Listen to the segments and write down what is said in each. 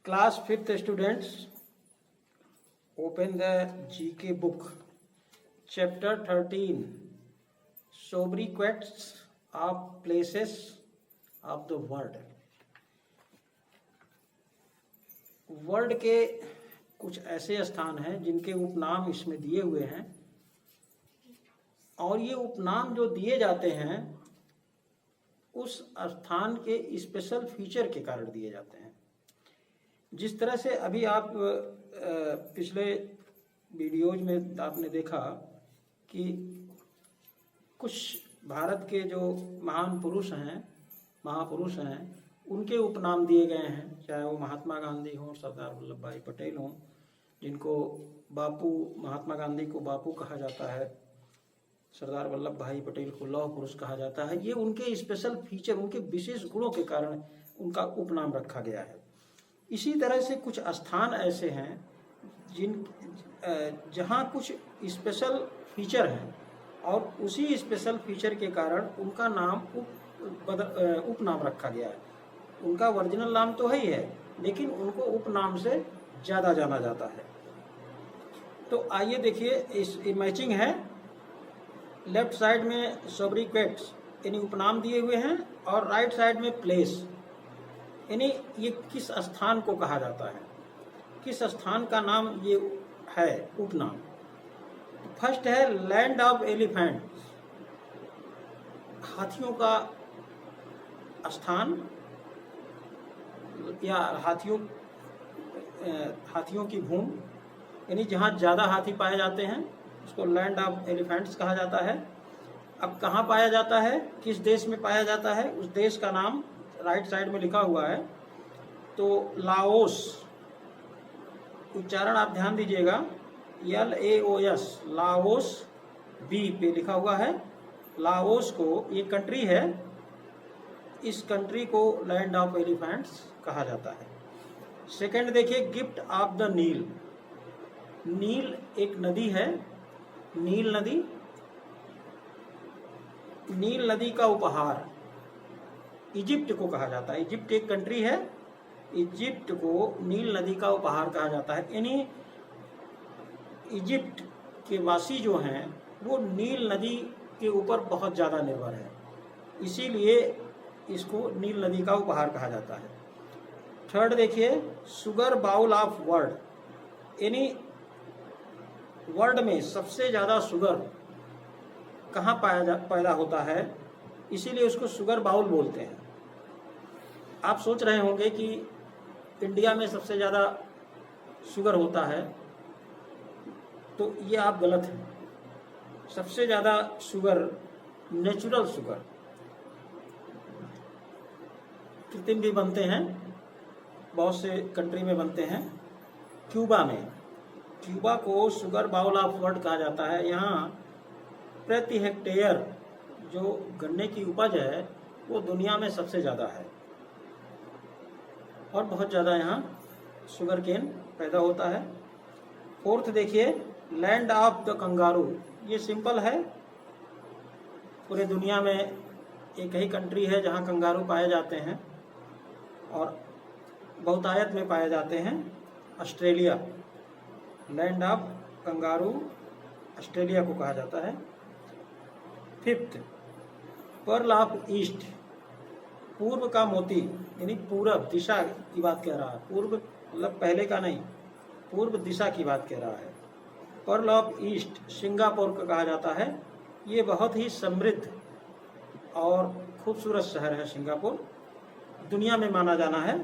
Class 5th students, open the GK book, chapter 13, sobriquets of places of the world. World के कुछ ऐसे स्थान हैं जिनके उपनाम इसमें दिए हुए हैं, और ये उपनाम जो दिए जाते हैं उस स्थान के स्पेशल फीचर के कारण दिए जाते हैं। जिस तरह से अभी आप पिछले वीडियोज में आपने देखा कि कुछ भारत के जो महापुरुष हैं उनके उपनाम दिए गए हैं, चाहे वो महात्मा गांधी हों, सरदार वल्लभ भाई पटेल हों, जिनको महात्मा गांधी को बापू कहा जाता है, सरदार वल्लभ भाई पटेल को लौह पुरुष कहा जाता है। ये उनके स्पेशल फीचर, उनके विशेष गुणों के कारण उनका उपनाम रखा गया है। इसी तरह से कुछ स्थान ऐसे हैं जहाँ कुछ स्पेशल फीचर हैं और उसी स्पेशल फीचर के कारण उनका नाम उपनाम रखा गया है। उनका ओरिजिनल नाम तो है ही है, लेकिन उनको उपनाम से ज़्यादा जाना जाता है। तो आइए देखिए, इस मैचिंग है। लेफ्ट साइड में सोब्रिक्वेट्स यानी उपनाम दिए हुए हैं और राइट साइड में प्लेस यानी ये किस स्थान को कहा जाता है, किस स्थान का नाम ये है उपनाम। फर्स्ट है लैंड ऑफ एलिफेंट, हाथियों का स्थान या हाथियों की भूमि, यानी जहाँ ज़्यादा हाथी पाए जाते हैं उसको लैंड ऑफ एलिफेंट्स कहा जाता है। अब कहाँ पाया जाता है, किस देश में पाया जाता है, उस देश का नाम राइट साइड में लिखा हुआ है। तो लाओस, उच्चारण आप ध्यान दीजिएगा, LAOS, लाओस बी पे लिखा हुआ है। लाओस को, ये कंट्री है, इस कंट्री को लैंड ऑफ एलिफेंट्स कहा जाता है। सेकंड देखिए, गिफ्ट ऑफ द नील। नील एक नदी है, नील नदी का उपहार इजिप्ट को कहा जाता है। इजिप्ट एक कंट्री है, इजिप्ट को नील नदी का उपहार कहा जाता है। यानी इजिप्ट के वासी जो हैं वो नील नदी के ऊपर बहुत ज़्यादा निर्भर है, इसीलिए इसको नील नदी का उपहार कहा जाता है। थर्ड देखिए, शुगर बाउल ऑफ वर्ल्ड, यानी वर्ल्ड में सबसे ज़्यादा शुगर कहाँ पैदा होता है, इसीलिए उसको शुगर बाउल बोलते हैं। आप सोच रहे होंगे कि इंडिया में सबसे ज़्यादा शुगर होता है, तो ये आप गलत हैं। सबसे ज़्यादा शुगर नेचुरल शुगर, कृत्रिम भी बनते हैं, बहुत से कंट्री में बनते हैं। क्यूबा को शुगर बाउल ऑफ वर्ल्ड कहा जाता है। यहाँ प्रति हेक्टेयर जो गन्ने की उपज है वो दुनिया में सबसे ज़्यादा है और बहुत ज़्यादा यहाँ शुगर केन पैदा होता है। फोर्थ देखिए, लैंड ऑफ द कंगारू। ये सिंपल है, पूरे दुनिया में एक ही कंट्री है जहाँ कंगारू पाए जाते हैं और बहुतायत में पाए जाते हैं, Australia. Land of kangaroo Australia को कहा जाता है। फिफ्थ, पर्ल ऑफ ईस्ट, पूर्व का मोती, यानी पूरब दिशा की बात कह रहा है। पूर्व मतलब पहले का नहीं, पूर्व दिशा की बात कह रहा है। पर्ल ऑफ ईस्ट सिंगापुर को कहा जाता है। ये बहुत ही समृद्ध और खूबसूरत शहर है सिंगापुर, दुनिया में माना जाना है।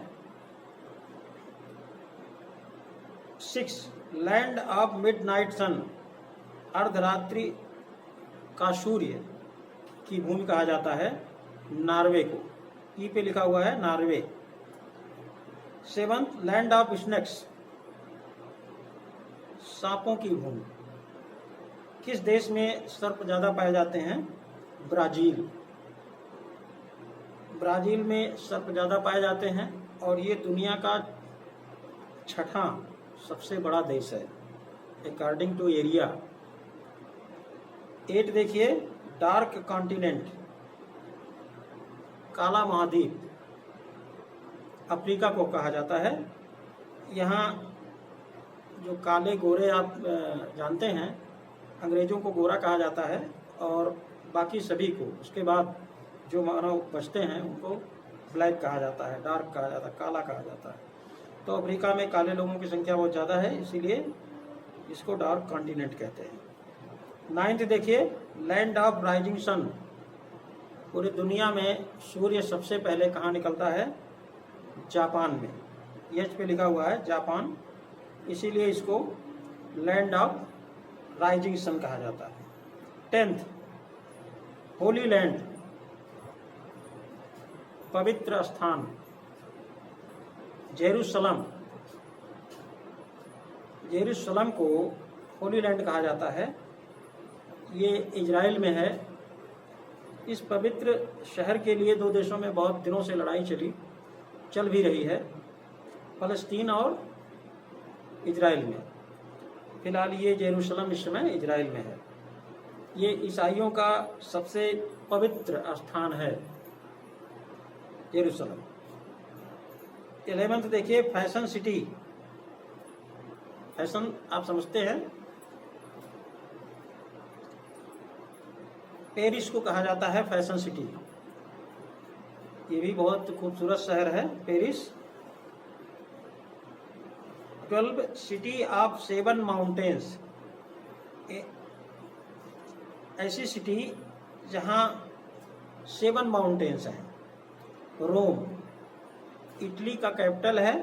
6, लैंड ऑफ मिडनाइट सन, अर्धरात्रि का सूर्य की भूमि कहा जाता है नॉर्वे को। ई पे लिखा हुआ है नॉर्वे। 7, लैंड ऑफ स्नेक्स, सांपों की भूमि। किस देश में सर्प ज़्यादा पाए जाते हैं, ब्राज़ील। ब्राज़ील में सर्प ज़्यादा पाए जाते हैं और ये दुनिया का 6वां सबसे बड़ा देश है अकॉर्डिंग टू एरिया। 8 देखिए, डार्क कॉन्टिनेंट, काला महाद्वीप, अफ्रीका को कहा जाता है। यहाँ जो काले गोरे आप जानते हैं, अंग्रेज़ों को गोरा कहा जाता है और बाकी सभी को, उसके बाद जो मानव बचते हैं उनको ब्लैक कहा जाता है, डार्क कहा जाता है, काला कहा जाता है। तो अफ्रीका में काले लोगों की संख्या बहुत ज़्यादा है, इसीलिए इसको डार्क कॉन्टिनेंट कहते हैं। 9th देखिए, लैंड ऑफ राइजिंग सन। पूरी दुनिया में सूर्य सबसे पहले कहाँ निकलता है? जापान में। एच पे लिखा हुआ है जापान, इसीलिए इसको लैंड ऑफ राइजिंग सन कहा जाता है। 10th, होली लैंड, पवित्र स्थान, जेरूसलम। जेरूसलम को होली लैंड कहा जाता है, ये इजराइल में है। इस पवित्र शहर के लिए दो देशों में बहुत दिनों से लड़ाई चल भी रही है, फ़लस्तीन और इजराइल में। फिलहाल ये जेरूसलम इस समय इजराइल में है। ये ईसाइयों का सबसे पवित्र स्थान है जेरूसलम। 11th देखिए, फैशन सिटी। फैशन आप समझते हैं, पेरिस को कहा जाता है फैशन सिटी। ये भी बहुत खूबसूरत शहर है पेरिस। 12, city of 7 mountains. ऐसी सिटी जहाँ 7 माउंटेन्स हैं। रोम, इटली का कैपिटल है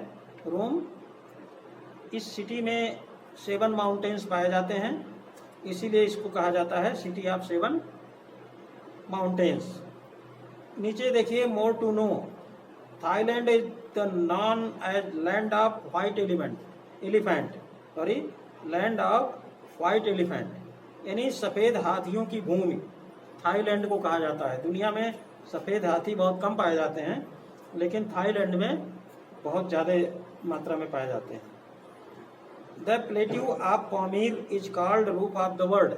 रोम। इस सिटी में 7 माउंटेन्स पाए जाते हैं, इसीलिए इसको कहा जाता है सिटी ऑफ 7 माउंटेन्स। नीचे देखिए, more to know. Thailand is the known as land of white elephant, land of white elephant, यानी सफ़ेद हाथियों की भूमि थाईलैंड को कहा जाता है। दुनिया में सफ़ेद हाथी बहुत कम पाए जाते हैं, लेकिन थाईलैंड में बहुत ज़्यादा मात्रा में पाए जाते हैं। The plateau of Pamir is called roof of the world.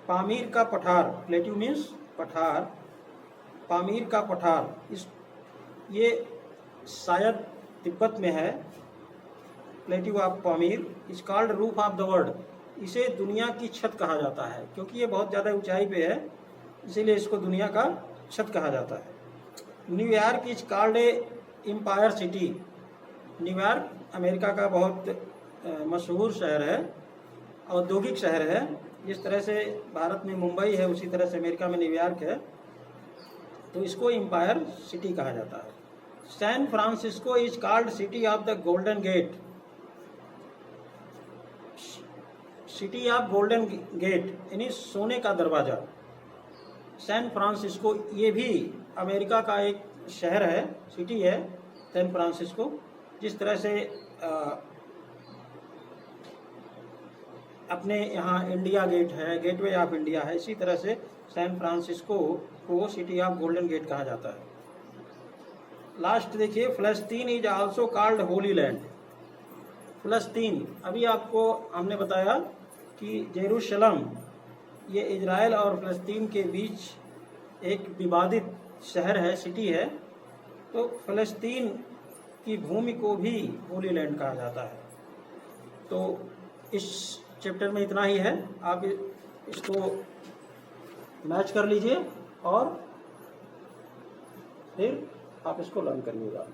Pamir का पठार, प्लेट्यू मीन्स पठार, पामीर का पठार, ये शायद तिब्बत में है। Plateau of Pamir is called roof of the world, इसे दुनिया की छत कहा जाता है, क्योंकि ये बहुत ज़्यादा ऊंचाई पे है, इसीलिए इसको दुनिया का छत कहा जाता है। New York is called a empire city. New York America का बहुत मशहूर शहर है, औद्योगिक शहर है। जिस तरह से भारत में मुंबई है, उसी तरह से अमेरिका में न्यूयॉर्क है, तो इसको एम्पायर सिटी कहा जाता है। San Francisco is called city of the golden gate. City of golden gate यानी सोने का दरवाजा। सैन फ्रांसिस्को ये भी अमेरिका का एक शहर है, सिटी है सैन फ्रांसिस्को। जिस तरह से अपने यहाँ इंडिया गेट है, गेटवे ऑफ इंडिया है, इसी तरह से सैन फ्रांसिस्को को सिटी ऑफ गोल्डन गेट कहा जाता है। लास्ट देखिए, Palestine is also called holy land. Palestine, अभी आपको हमने बताया कि जेरूशलम ये इजराइल और फ़लस्तीन के बीच एक विवादित शहर है, सिटी है, तो फ़लस्तीन की भूमि को भी होली लैंड कहा जाता है। तो इस चैप्टर में इतना ही है, आप इसको मैच कर लीजिए और फिर आप इसको लर्न करिएगा।